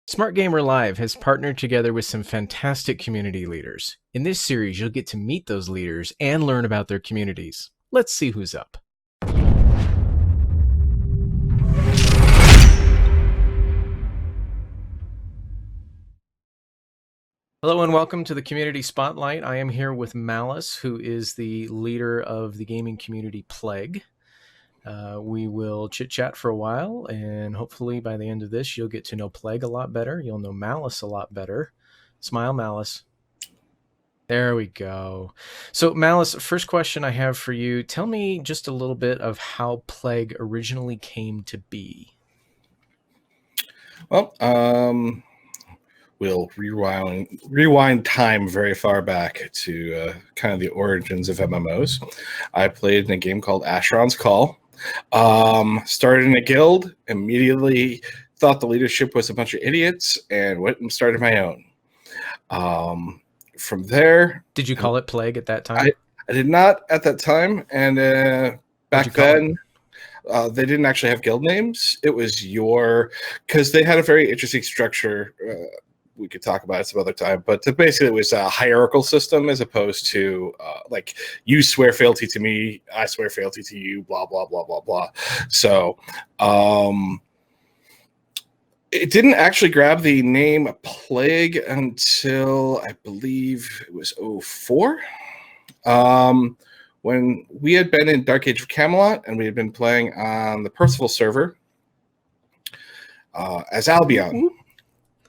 Smart Gamer Live has partnered together with some fantastic community leaders. In this series, you'll get to meet those leaders and learn about their communities. Let's see who's up. Hello and welcome to the Community Spotlight. I am here with Malice, who is the leader of the gaming community Plague. We will chit chat for a while, and hopefully by the end of this, you'll get to know Plague a lot better. You'll know Malice a lot better. Smile, Malice. There we go. So, Malice, first question I have for you. Tell me just a little bit of how Plague originally came to be. Well, we'll rewind time very far back to kind of the origins of MMOs. I played in a game called Asheron's Call. Started in a guild, immediately thought the leadership was a bunch of idiots, and went and started my own. From there, Did you call it Plague at that time? I did not at that time, and back then. They didn't actually have guild names. It was because they had a very interesting structure. We could talk about it some other time, but basically it was a hierarchical system as opposed to like you swear fealty to me, I swear fealty to you, blah, blah, blah, blah, blah. So it didn't actually grab the name Plague until I believe it was 04. When we had been in Dark Age of Camelot and we had been playing on the Percival server as Albion.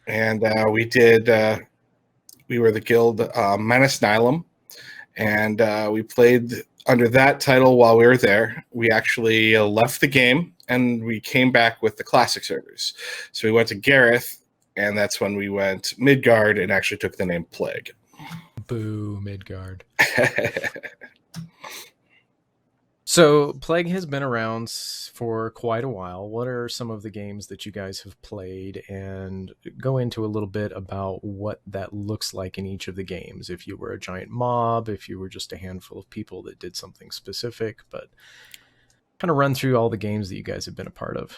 And we were the guild Manus Nihilum, and we played under that title while we were there. We actually left the game and we came back with the classic servers. So we went to Gareth, and that's when we went Midgard and actually took the name Plague. Boo, Midgard. So, Plague has been around for quite a while. What are some of the games that you guys have played? And go into a little bit about what that looks like in each of the games. If you were a giant mob, if you were just a handful of people that did something specific, but kind of run through all the games that you guys have been a part of.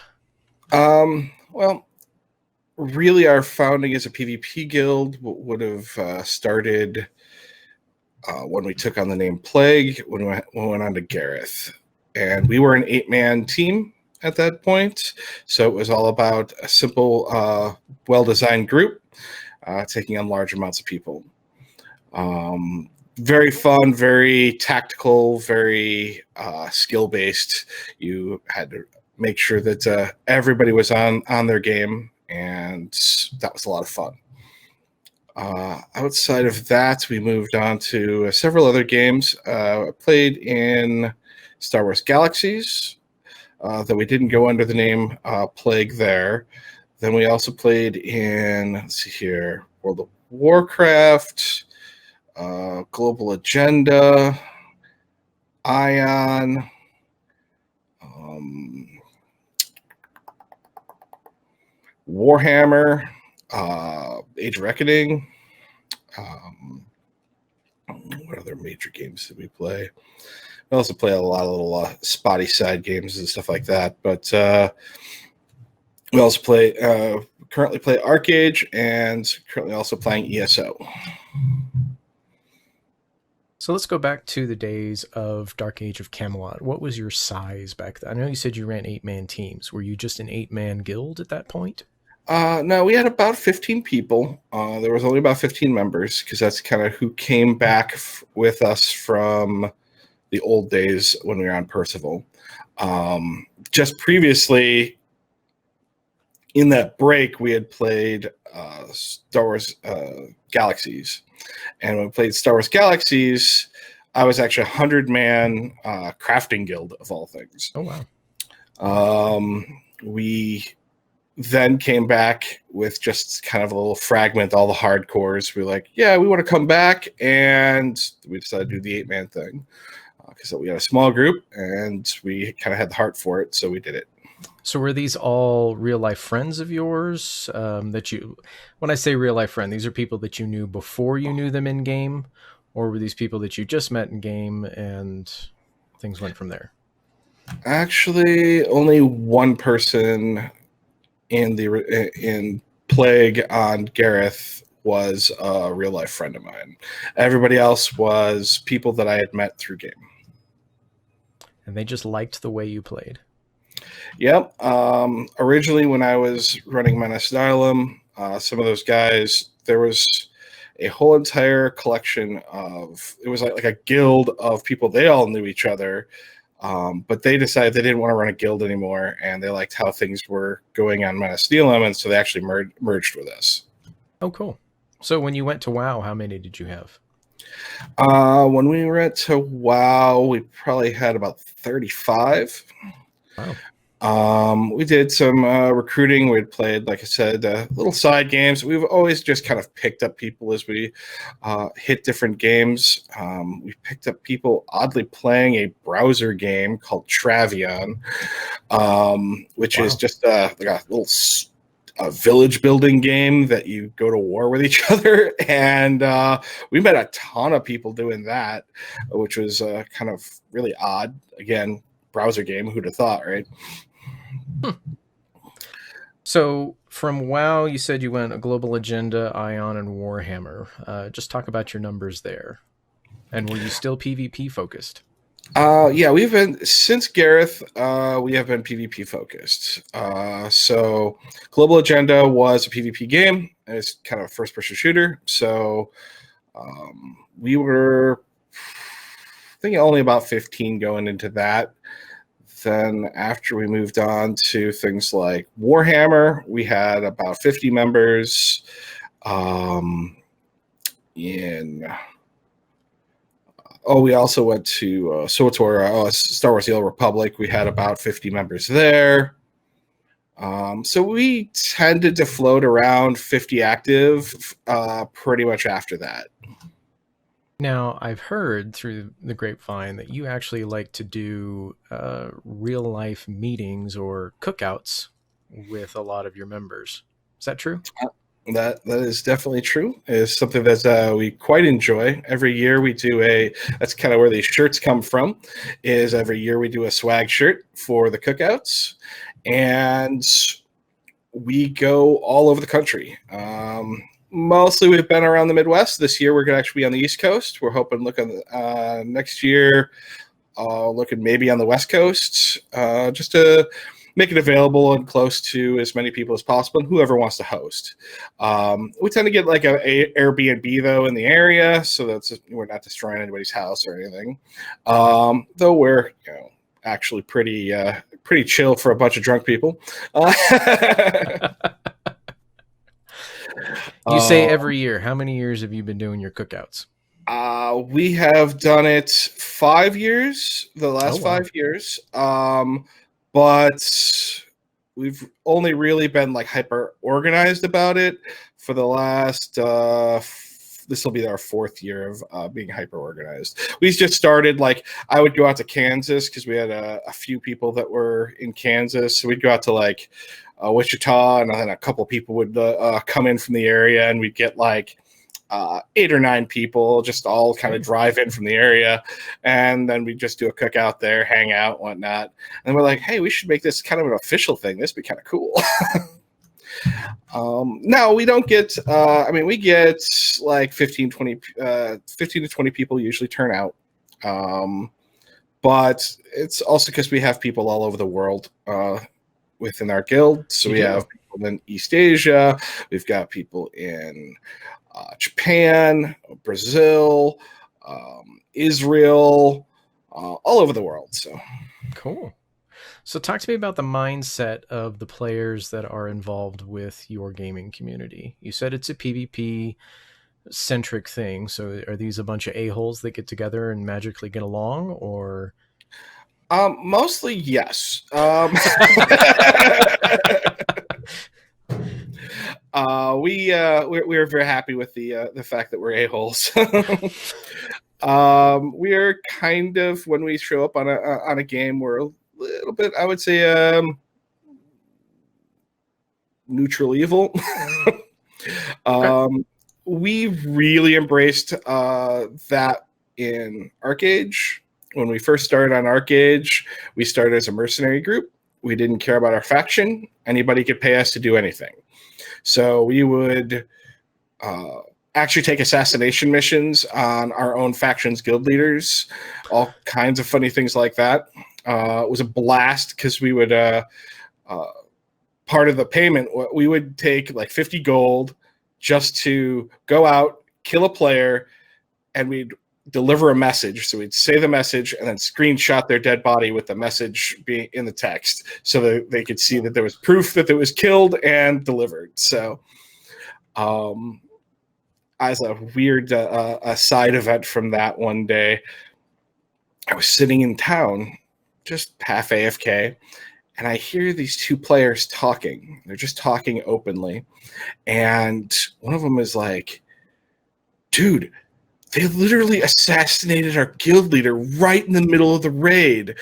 Well, really our founding as a PvP guild would have started when we took on the name Plague, when we went on to Gareth. And we were an 8-man team at that point. So it was all about a simple, well-designed group taking on large amounts of people. Very fun, very tactical, very skill-based. You had to make sure that everybody was on their game, and that was a lot of fun. Outside of that, we moved on to several other games. I played in Star Wars Galaxies, though we didn't go under the name Plague there. Then we also played in, let's see here, World of Warcraft, Global Agenda, Ion, Warhammer, Age of Reckoning. What other major games did we play? We also play a lot of little spotty side games and stuff like that. But we also currently play Arcade, and currently also playing ESO. So let's go back to the days of Dark Age of Camelot. What was your size back then? I know you said you ran 8-man teams. Were you just an 8-man guild at that point? No, we had about 15 people. There was only about 15 members because that's kind of who came back with us from the old days when we were on Percival. Just previously, in that break, we had played Star Wars Galaxies. And when we played Star Wars Galaxies, I was actually a 100-man crafting guild of all things. Oh, wow. We then came back with just kind of a little fragment, all the hardcores. We were like, yeah, we want to come back. And we decided to do the 8-man thing because we had a small group and we kind of had the heart for it. So we did it. So were these all real life friends of yours that you, when I say real life friend, these are people that you knew before you knew them in game, or were these people that you just met in game and things went from there? Actually, only one person in Plague on Gareth was a real life friend of mine. Everybody else was people that I had met through game. And they just liked the way you played. Yep. Originally, when I was running Menace Asylum, some of those guys, there was a whole entire collection of, it was like a guild of people. They all knew each other, but they decided they didn't want to run a guild anymore, and they liked how things were going on Menace Asylum, and so they actually merged with us. Oh, cool. So when you went to WoW, how many did you have? When we went to WoW, we probably had about 35. Wow. We did some recruiting. We'd played, like I said, little side games. We've always just kind of picked up people as we hit different games. We picked up people oddly playing a browser game called Travion, which is just like a little village building game that you go to war with each other. And we met a ton of people doing that, which was kind of really odd. Again, browser game, who'd have thought, right? So from WoW, you said you went a Global Agenda, Ion, and Warhammer. Just talk about your numbers there. And were you still PvP focused? Yeah, we've been since Gareth. We have been PvP focused. So Global Agenda was a PvP game. It's kind of a first-person shooter. So we were, I think, only about 15 going into that. Then after we moved on to things like Warhammer, we had about 50 members. We also went to SWTOR, Star Wars: The Old Republic. We had about 50 members there. So we tended to float around 50 active pretty much after that. Now, I've heard through the grapevine that you actually like to do real-life meetings or cookouts with a lot of your members. Is that true? That is definitely true. It's something that we quite enjoy. Every year we do that's kind of where these shirts come from, is every year we do a swag shirt for the cookouts. And we go all over the country. Mostly we've been around the Midwest. This year we're going to actually be on the East Coast. We're hoping next year, looking maybe on the West Coast, just to make it available and close to as many people as possible, and whoever wants to host. We tend to get like a Airbnb though in the area, so we're not destroying anybody's house or anything. Though we're actually pretty chill for a bunch of drunk people. You say every year. How many years have you been doing your cookouts? We have done it 5 years, the last 5 years. But we've only really been like hyper organized about it for the last, this will be our 4th year of being hyper organized. We just started, like, I would go out to Kansas because we had a few people that were in Kansas. So we'd go out to like Wichita, and then a couple people would come in from the area, and we'd get like 8 or 9 people just all kind of drive in from the area, and then we just do a cookout there, hang out, whatnot. And we're like, hey, we should make this kind of an official thing. This would be kind of cool. No, we don't get, we get like 15 to 20 people usually turn out. But it's also because we have people all over the world within our guild. So we have people in East Asia. We've got people in Japan, Brazil, Israel, all over the world. So cool. So talk to me about the mindset of the players that are involved with your gaming community. You said it's a PvP centric thing. So are these a bunch of a-holes that get together and magically get along, or? Mostly yes. We're very happy with the fact that we're a-holes. We are kind of, when we show up on a game, we're a little bit, I would say, neutral evil. We really embraced that in ArcAge. When we first started on ArcAge, we started as a mercenary group, We didn't care about our faction. Anybody could pay us to do anything. So we would actually take assassination missions on our own faction's guild leaders, all kinds of funny things like that. It was a blast because we would, part of the payment, we would take like 50 gold just to go out, kill a player, and we'd deliver a message. So we'd say the message and then screenshot their dead body with the message being in the text so that they could see that there was proof that it was killed and delivered. So, as a weird a side event from that one day, I was sitting in town, just half AFK, and I hear these two players talking. They're just talking openly. And one of them is like, dude, they literally assassinated our guild leader right in the middle of the raid.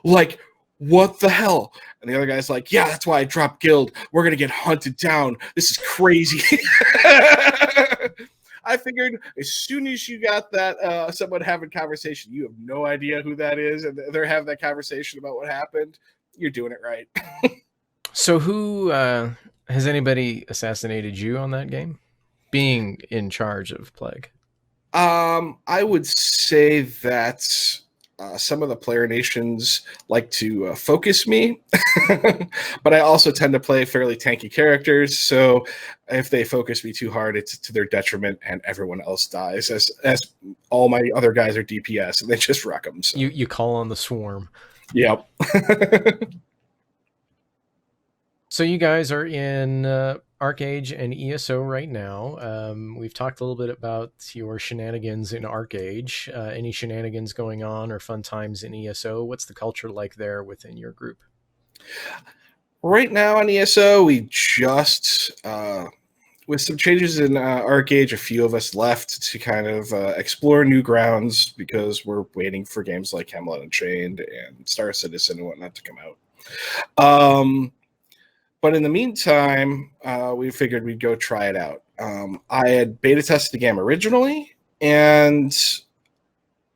Like, what the hell? And the other guy's like, yeah, that's why I dropped guild. We're going to get hunted down. This is crazy. I figured as soon as you got that someone having conversation, you have no idea who that is, and they're having that conversation about what happened, you're doing it right. So who has anybody assassinated you on that game? Being in charge of Plague. I would say that some of the player nations like to focus me, but I also tend to play fairly tanky characters. So if they focus me too hard, it's to their detriment, and everyone else dies. As all my other guys are DPS, and they just wreck them. So. You call on the swarm. Yep. So you guys are in Arcade and ESO right now. We've talked a little bit about your shenanigans in Arcade. Any shenanigans going on or fun times in ESO? What's the culture like there within your group? Right now in ESO, we just, with some changes in Arcade, a few of us left to kind of explore new grounds because we're waiting for games like Camelot Unchained and Star Citizen and whatnot to come out. But in the meantime, we figured we'd go try it out. I had beta tested the game originally, and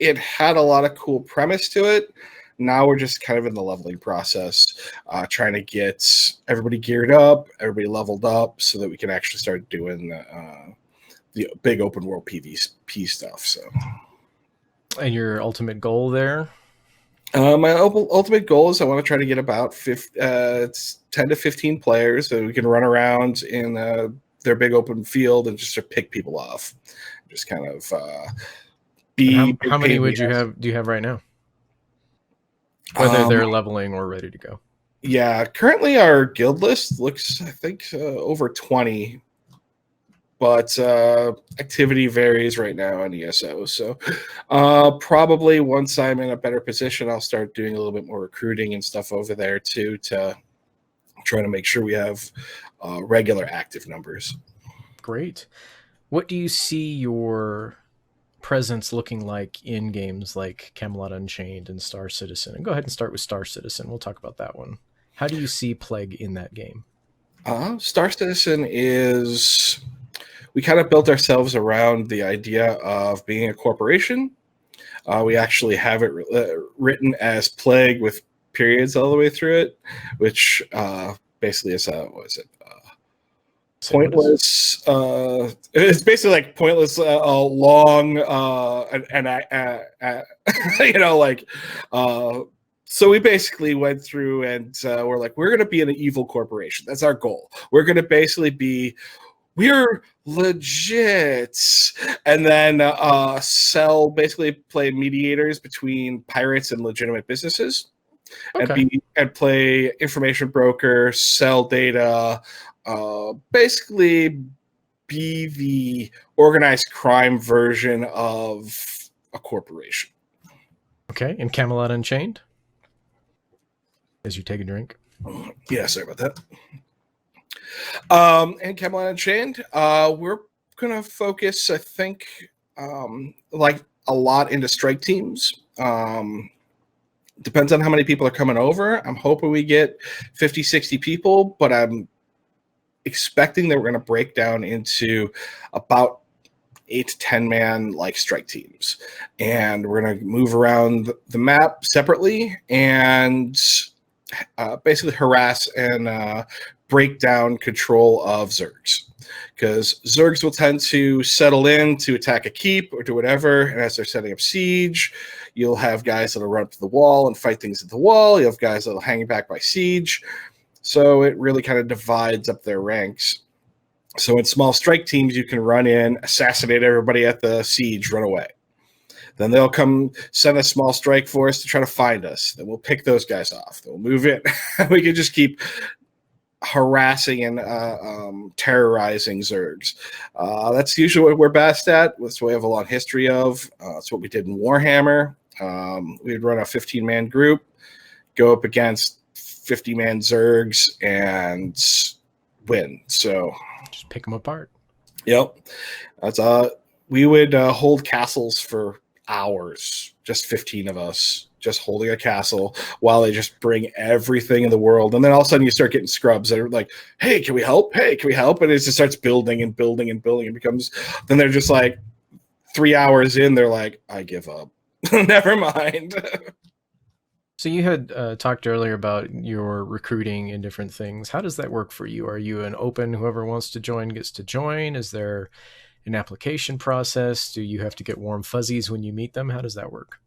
it had a lot of cool premise to it. Now we're just kind of in the leveling process, trying to get everybody geared up, everybody leveled up, so that we can actually start doing the big open world PvP stuff. So, and your ultimate goal there? My ultimate goal is I want to try to get about 10 to 15 players so we can run around in their big open field and just to pick people off. Just kind of be. How many would you have? Do you have right now? Whether they're leveling or ready to go. Yeah, currently our guild list looks, I think, over 20. But activity varies right now on ESO. So probably once I'm in a better position, I'll start doing a little bit more recruiting and stuff over there too, to try to make sure we have regular active numbers. Great. What do you see your presence looking like in games like Camelot Unchained and Star Citizen? And go ahead and start with Star Citizen. We'll talk about that one. How do you see Plague in that game? Star Citizen is... We kind of built ourselves around the idea of being a corporation. We actually have it written as Plague with periods all the way through it, which basically is what is it? Pointless. It's basically like pointless, long, and you know, like. So we basically went through and we're like, we're going to be an evil corporation. That's our goal. We're going to basically be. We're legit, and then basically play mediators between pirates and legitimate businesses, okay. and play information broker, sell data, basically be the organized crime version of a corporation. Okay, and Camelot Unchained? As you take a drink. Yeah, sorry about that. And Camelot Unchained, we're gonna focus, I think, like a lot into strike teams. Depends on how many people are coming over. I'm hoping we get 50, 60 people, but I'm expecting that we're gonna break down into about 8 to 10 man like strike teams, and we're gonna move around the map separately and basically harass and break down control of Zergs. Because Zergs will tend to settle in to attack a keep or do whatever, and as they're setting up siege, you'll have guys that'll run up to the wall and fight things at the wall. You have guys that'll hang back by siege. So it really kind of divides up their ranks. So in small strike teams, you can run in, assassinate everybody at the siege, run away. Then they'll come send a small strike force to try to find us. Then we'll pick those guys off. They'll move in. We can just keep harassing and terrorizing Zergs. That's usually what we're best at. That's what we have a long history of. That's what we did in Warhammer. We'd run a 15-man group, go up against 50-man Zergs, and win. So just pick them apart. Yep. That's we would hold castles for hours, just 15 of us, just holding a castle while they just bring everything in the world. And then all of a sudden you start getting scrubs that are like, hey, can we help? Hey, can we help? And it just starts building and building and building. It becomes, then they're just like 3 hours in, they're like, I give up. Never mind. So you had talked earlier about your recruiting and different things. How does that work for you? Are you an open, whoever wants to join gets to join? Is there an application process? Do you have to get warm fuzzies when you meet them? How does that work?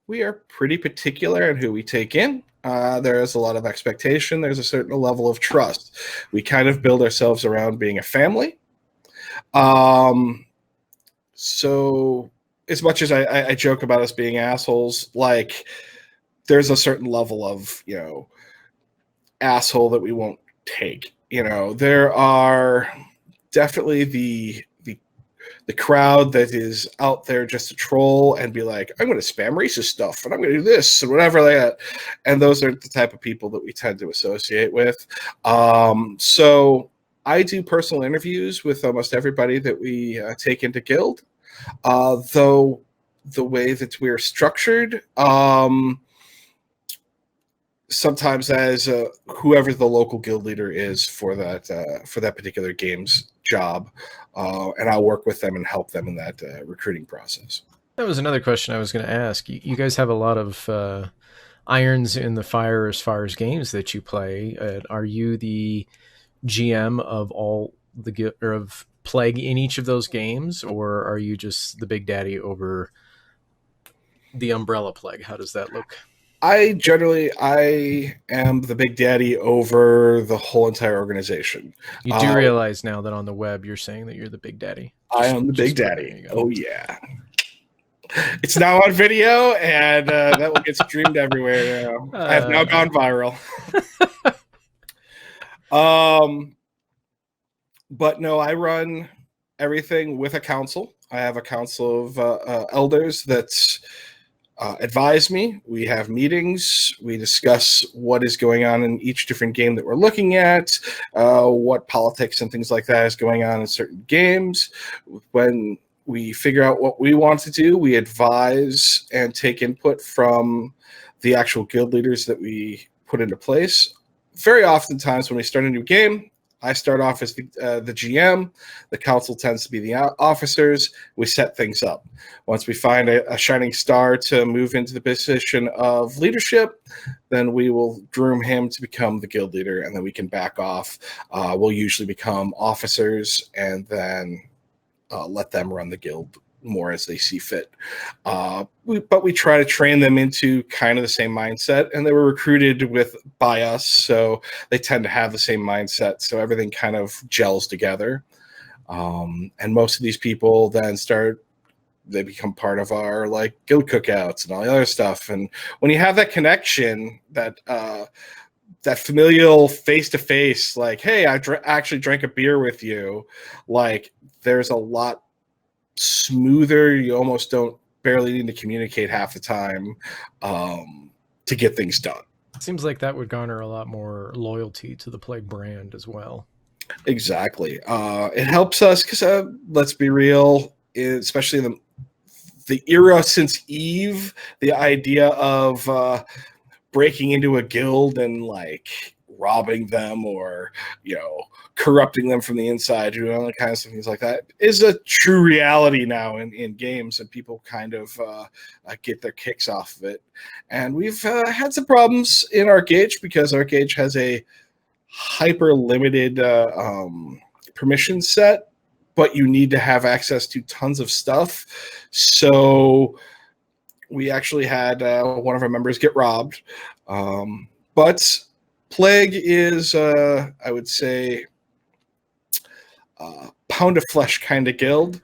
We are pretty particular in who we take in. There is a lot of expectation. There's a certain level of trust. We kind of build ourselves around being a family. So as much as I joke about us being assholes, like there's a certain level of, asshole that we won't take. There are definitely the crowd that is out there just to troll and be like, I'm going to spam racist stuff and I'm going to do this and whatever like that. And those are the type of people that we tend to associate with. So I do personal interviews with almost everybody that we take into guild. Though the way that we're structured, sometimes as whoever the local guild leader is for that particular game's job, and I'll work with them and help them in that recruiting process. That was another question I was going to ask. You guys have a lot of irons in the fire as far as games that you play. Are you the GM of all of Plague in each of those games, or are you just the big daddy over the umbrella Plague? How does that look? I am the big daddy over the whole entire organization. You do realize now that on the web you're saying that you're the big daddy. I am the big daddy. Oh yeah. It's now on video, and that will get streamed everywhere now. I have now gone viral. But no, I run everything with a council. I have a council of elders that's advise me. We have meetings. We discuss what is going on in each different game that we're looking at, what politics and things like that is going on in certain games. When we figure out what we want to do, we advise and take input from the actual guild leaders that we put into place. Very oftentimes when we start a new game, I start off as the GM. The council tends to be the officers. We set things up. Once we find a shining star to move into the position of leadership, then we will groom him to become the guild leader, and then we can back off. We'll usually become officers and then let them run the guild more as they see fit. But we try to train them into kind of the same mindset, and they were recruited by us, so they tend to have the same mindset, so everything kind of gels together. And most of these people then they become part of our like guild cookouts and all the other stuff. And when you have that connection, that familial face-to-face, like, hey, I actually drank a beer with you, like there's a lot smoother. You almost barely need to communicate half the time to get things done. It seems like that would garner a lot more loyalty to the Plague brand as well. Exactly. It helps us because let's be real, especially in the era since Eve, the idea of breaking into a guild and like robbing them or, corrupting them from the inside, doing all kinds of things like that is a true reality now in games, and people kind of get their kicks off of it. And we've had some problems in ArcAge because ArcAge has a hyper limited permission set, but you need to have access to tons of stuff. So we actually had one of our members get robbed. But Plague is, I would say, pound of flesh kind of guild.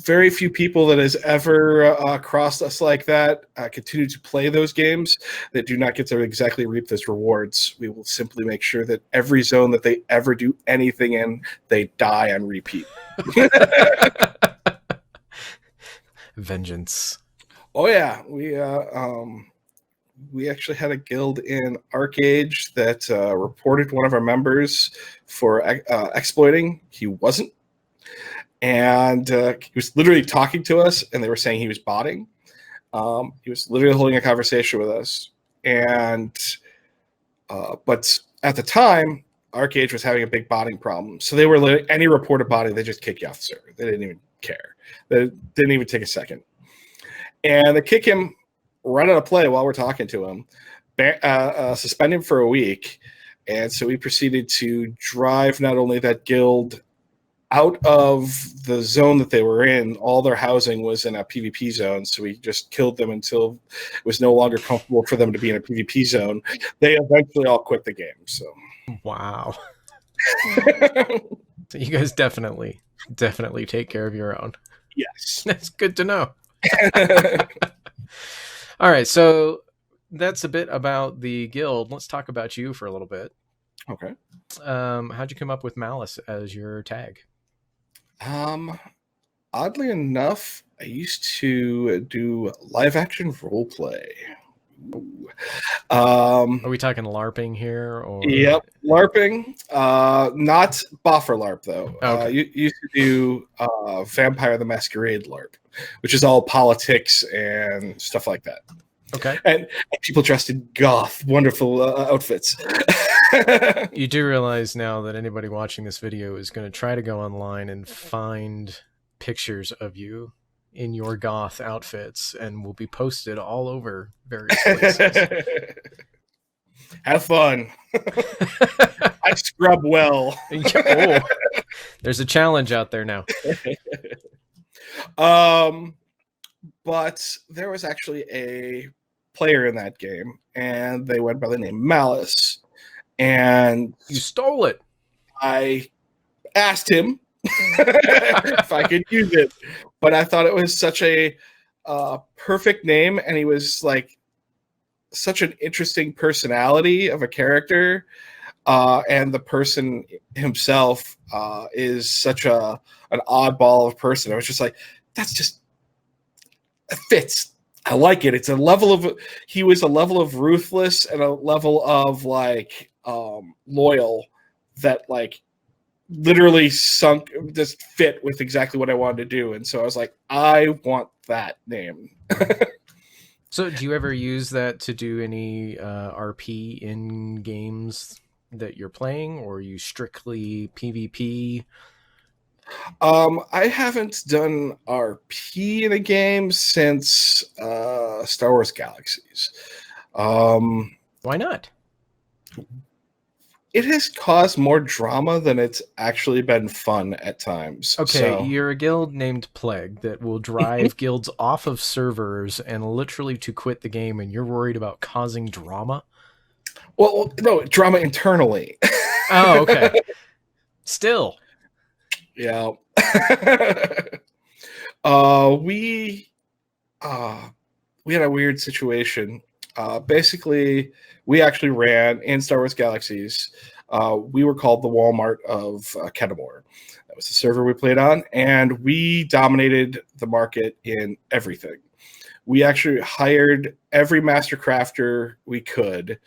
Very few people that has ever crossed us like that continue to play those games that do not get to exactly reap those rewards. We will simply make sure that every zone that they ever do anything in, they die on repeat. Vengeance. Oh yeah, we actually had a guild in ArcAge that reported one of our members for exploiting. He wasn't. And he was literally talking to us, and they were saying he was botting. He was literally holding a conversation with us. And but at the time, ArcAge was having a big botting problem. So they were any reported botting, they just kick you off the server. They didn't even care. They didn't even take a second. And they kick him right out of play while we're talking to him, suspend him for a week. And so we proceeded to drive not only that guild out of the zone that they were in. All their housing was in a PvP zone, so we just killed them until it was no longer comfortable for them to be in a PvP zone. They eventually all quit the game. So, wow. So you guys definitely take care of your own. Yes. That's good to know. All right, so that's a bit about the guild. Let's talk about you for a little bit. Okay. How'd you come up with Malice as your tag? Oddly enough, I used to do live action role play. Are we talking LARPing here? Or yep, LARPing. Not Boffer LARP though. Okay. You used to do Vampire the Masquerade LARP, which is all politics and stuff like that. Okay. And people dressed in goth, wonderful outfits. You do realize now that anybody watching this video is going to try to go online and find pictures of you in your goth outfits, and will be posted all over various places. Have fun. I scrub well. Oh, there's a challenge out there now. But there was actually a player in that game, and they went by the name Malice. And you stole it. I asked him if I could use it, but I thought it was such a perfect name, and he was like such an interesting personality of a character, and the person himself is such an oddball of a person. I was just like, that's just, it fits. I like it. It's a level of, he was a level of ruthless and a level of like loyal that like literally just fit with exactly what I wanted to do. And so I was like, I want that name. So do you ever use that to do any RP in games that you're playing, or are you strictly PvP? I haven't done RP in a game since Star Wars Galaxies. Why not? It has caused more drama than it's actually been fun at times. Okay, so. You're a guild named Plague that will drive guilds off of servers and literally to quit the game, and you're worried about causing drama? Well, no, drama internally. Oh, okay. Still. Yeah. We had a weird situation. Basically, we actually ran in Star Wars Galaxies. We were called the Walmart of Kenmore. That was the server we played on, and we dominated the market in everything. We actually hired every master crafter we could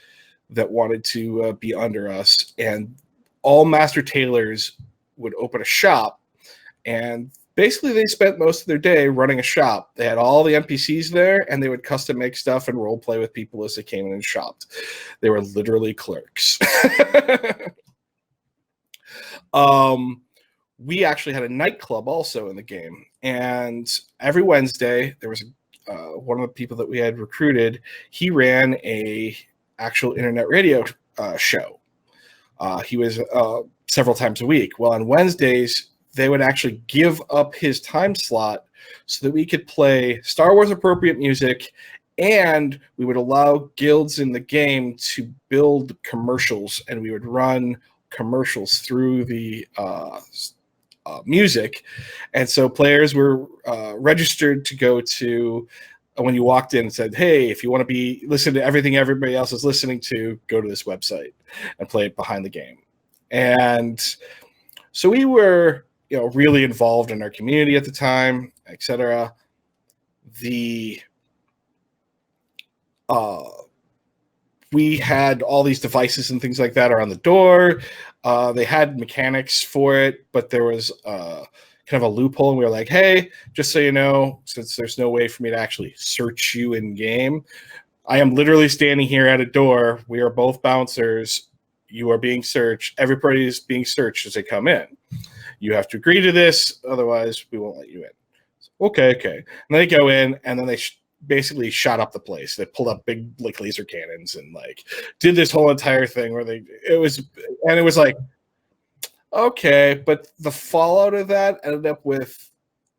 that wanted to be under us, and all master tailors would open a shop, and Basically, they spent most of their day running a shop. They had all the NPCs there, and they would custom make stuff and role play with people as they came in and shopped. They were literally clerks. We actually had a nightclub also in the game, and every Wednesday there was one of the people that we had recruited. He ran a actual internet radio show. He was several times a week. Well, on Wednesdays, they would actually give up his time slot so that we could play Star Wars appropriate music, and we would allow guilds in the game to build commercials, and we would run commercials through the music. And so players were registered to go to, when you walked in and said, hey, if you want to be listen to everything everybody else is listening to, go to this website and play it behind the game. And so we were, really involved in our community at the time, etc. We had all these devices and things like that around the door. They had mechanics for it, but there was kind of a loophole. And we were like, hey, just so you know, since there's no way for me to actually search you in game, I am literally standing here at a door. We are both bouncers. You are being searched. Everybody is being searched as they come in. You have to agree to this. Otherwise, we won't let you in. Okay. And they go in, and then they basically shot up the place. They pulled up big laser cannons and did this whole entire thing where it was like, okay, but the fallout of that ended up with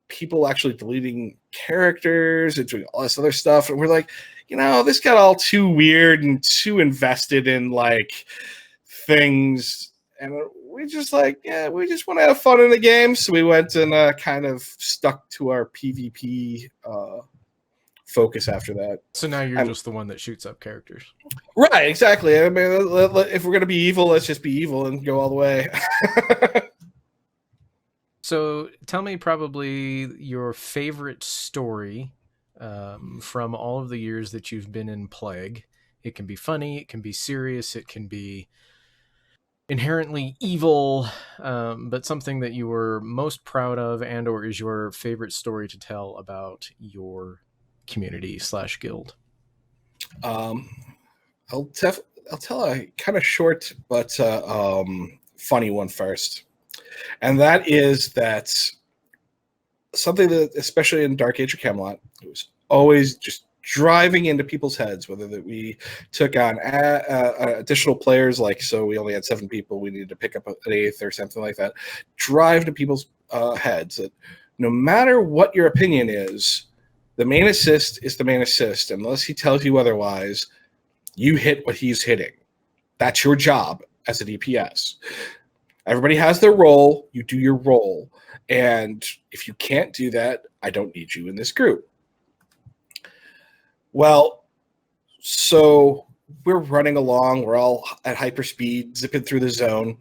people actually deleting characters and doing all this other stuff, and we're like, this got all too weird and too invested in things, and we just we just want to have fun in the game, so we went and kind of stuck to our PvP focus after that. So now you're just the one that shoots up characters. Right, exactly. I mean, if we're going to be evil, let's just be evil and go all the way. So tell me probably your favorite story from all of the years that you've been in Plague. It can be funny, it can be serious, it can be inherently evil, but something that you were most proud of and or is your favorite story to tell about your community / guild. I'll tell a kind of short but funny one first, and that is that something that, especially in Dark Age of Camelot, it was always just driving into people's heads, whether that we took on additional players, so we only had 7 people, we needed to pick up an 8th or something like that, drive to people's heads that no matter what your opinion is, the main assist is the main assist. Unless he tells you otherwise, you hit what he's hitting. That's your job as a DPS. Everybody has their role. You do your role. And if you can't do that, I don't need you in this group. Well, so we're running along. We're all at hyperspeed, zipping through the zone.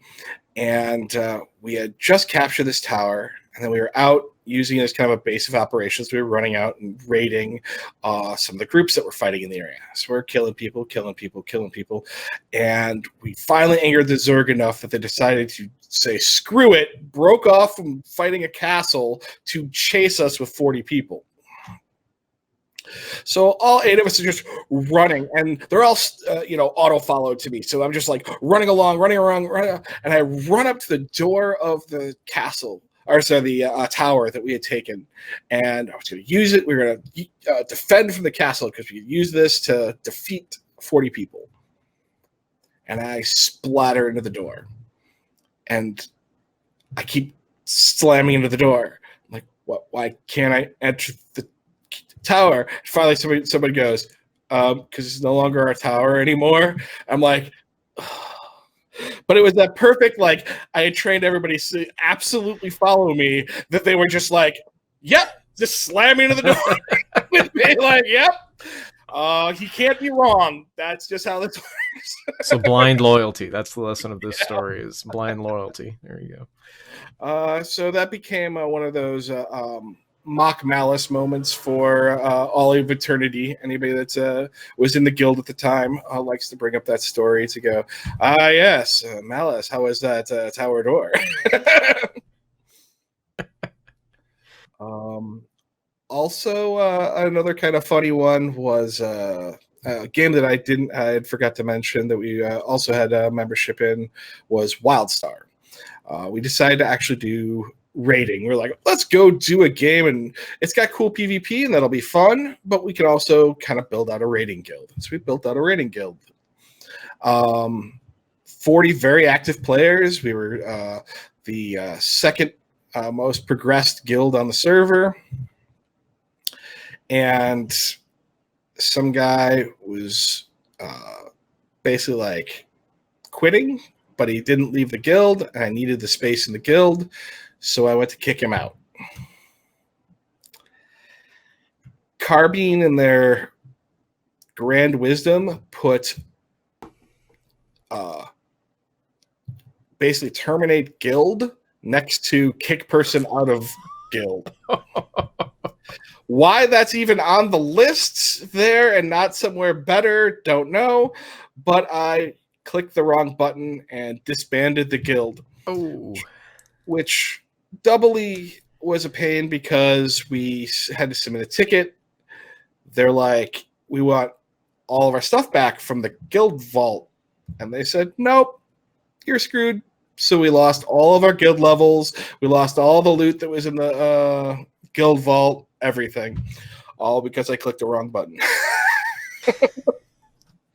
And we had just captured this tower. And then we were out using it as kind of a base of operations. We were running out and raiding some of the groups that were fighting in the area. So we're killing people. And we finally angered the Zerg enough that they decided to say, screw it, broke off from fighting a castle to chase us with 40 people. So all 8 of us are just running, and they're all, auto-followed to me. So I'm just running around, and I run up to the door of the castle, the tower that we had taken, and I was going to use it. We were going to defend from the castle because we could use this to defeat 40 people. And I splatter into the door, and I keep slamming into the door. I'm like, what? Why can't I enter the tower? Finally, somebody goes, because it's no longer our tower anymore. I'm like, oh. But it was that perfect, I had trained everybody to absolutely follow me, that they were just yep, just slamming into the door with me, yep. He can't be wrong. That's just how this works. So blind loyalty. That's the lesson of this story, is blind loyalty. There you go. So that became one of those mock Malice moments for all of eternity. Anybody that was in the guild at the time likes to bring up that story to go, yes, Malice, how was that tower door? Um, Also, another kind of funny one was a game that I had forgot to mention that we also had a membership in was WildStar. We decided to actually do rating. We're like, let's go do a game, and it's got cool PvP, and that'll be fun. But we can also kind of build out a rating guild. So we built out a rating guild. 40 very active players. We were the second most progressed guild on the server. And some guy was basically like quitting, but he didn't leave the guild, and I needed the space in the guild, so I went to kick him out. Carbine, in their grand wisdom, put basically terminate guild next to kick person out of guild. Why that's even on the lists there and not somewhere better, don't know. But I clicked the wrong button and disbanded the guild. Oh, which doubly was a pain because we had to submit a ticket. They're like, we want all of our stuff back from the guild vault. And they said, nope, you're screwed. So we lost all of our guild levels. We lost all the loot that was in the guild vault, everything. All because I clicked the wrong button.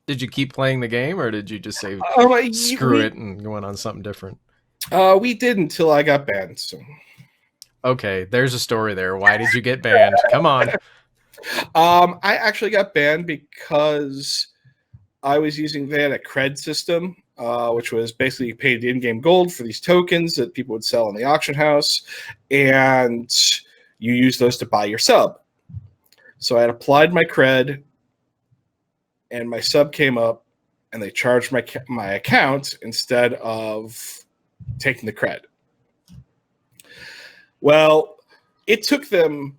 did you keep playing the game, or did you just say screw it and went on something different? We did until I got banned. So. Okay, there's a story there. Why did you get banned? Come on. I actually got banned because I was using they had a cred system, which was basically paid in-game gold for these tokens that people would sell in the auction house, and you use those to buy your sub. So I had applied my cred, and my sub came up, and they charged my account instead of taking the cred. Well, it took them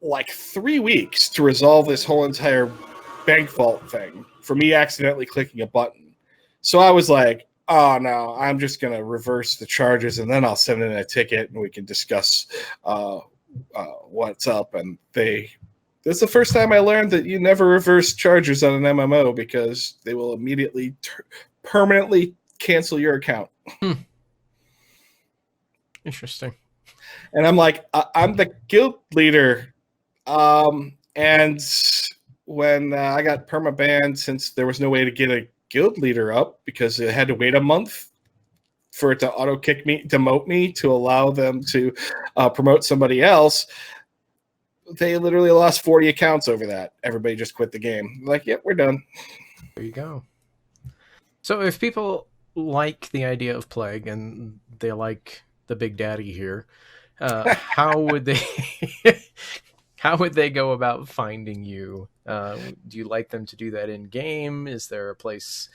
like 3 weeks to resolve this whole entire bank vault thing for me accidentally clicking a button. So I was like, oh no, I'm just going to reverse the charges and then I'll send in a ticket and we can discuss what's up. And that's the first time I learned that you never reverse charges on an MMO because they will immediately permanently cancel your account. Interesting. And I'm like, I'm the guild leader. And when I got perma-banned, since there was no way to get a guild leader up because it had to wait a month for it to auto-kick me, demote me to allow them to promote somebody else, they literally lost 40 accounts over that. Everybody just quit the game. Like, yep, we're done. There you go. So if people like the idea of Plague and they like the Big Daddy here, how would they how would they go about finding you? Do you like them to do that in game? Is there a place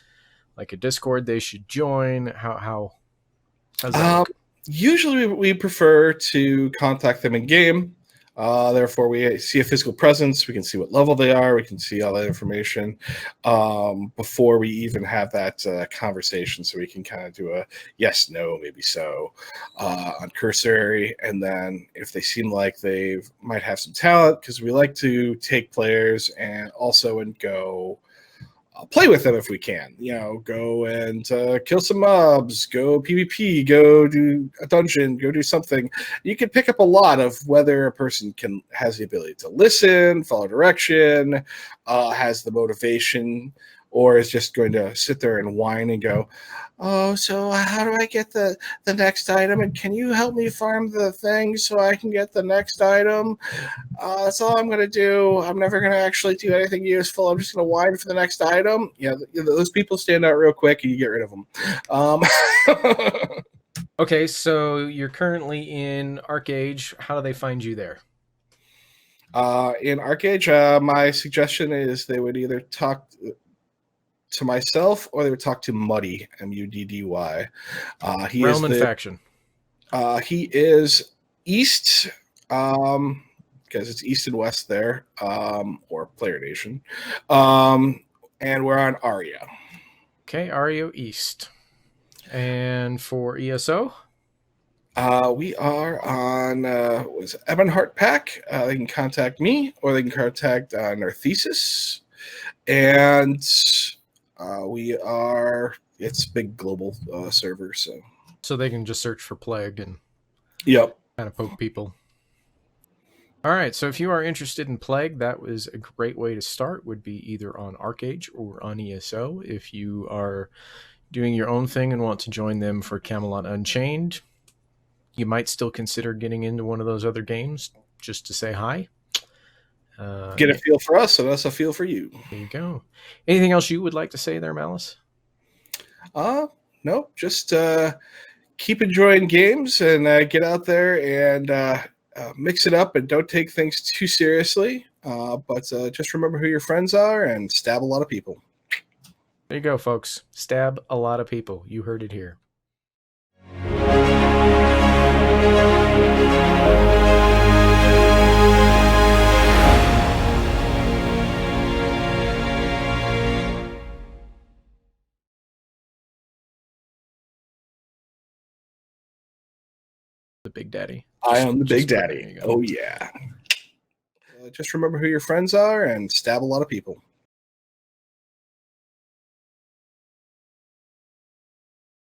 like a Discord they should join? How's that work? Usually we prefer to contact them in game. Therefore, we see a physical presence. We can see what level they are. We can see all that information before we even have that conversation. So we can kind of do a yes, no, maybe so on cursory. And then if they seem like they might have some talent, because we like to take players and go play with them if we can. Go and kill some mobs, go PvP, go do a dungeon, go do something. You can pick up a lot of whether a person has the ability to listen, follow direction, has the motivation, or is just going to sit there and whine and go, oh, so how do I get the next item? And can you help me farm the thing so I can get the next item? That's all I'm going to do. I'm never going to actually do anything useful. I'm just going to whine for the next item. Those people stand out real quick and you get rid of them. Okay, so you're currently in ArcAge. How do they find you there? In ArcAge, my suggestion is they would either talk to myself or they would talk to Muddy, Muddy. Realm and Faction. He is east, because it's east and west there, or Player Nation. And we're on Aria. Okay, Aria East. And for ESO? We are on was Ebonheart Pack. They can contact me, or they can contact Narthesis, and we are. It's a big global server, so So they can just search for Plague and yep. kind of poke people. All right, so if you are interested in Plague, that was a great way to start. Would be either on ArcAge or on ESO. If you are doing your own thing and want to join them for Camelot Unchained, you might still consider getting into one of those other games just to say hi. Get a feel for us, and us a feel for you. There you go. Anything else you would like to say there, Malice? No, just keep enjoying games and get out there and mix it up and don't take things too seriously. But just remember who your friends are and stab a lot of people. There you go, folks. Stab a lot of people. You heard it here. The Big Daddy. I am the Big Daddy. Oh, yeah. Just remember who your friends are and stab a lot of people.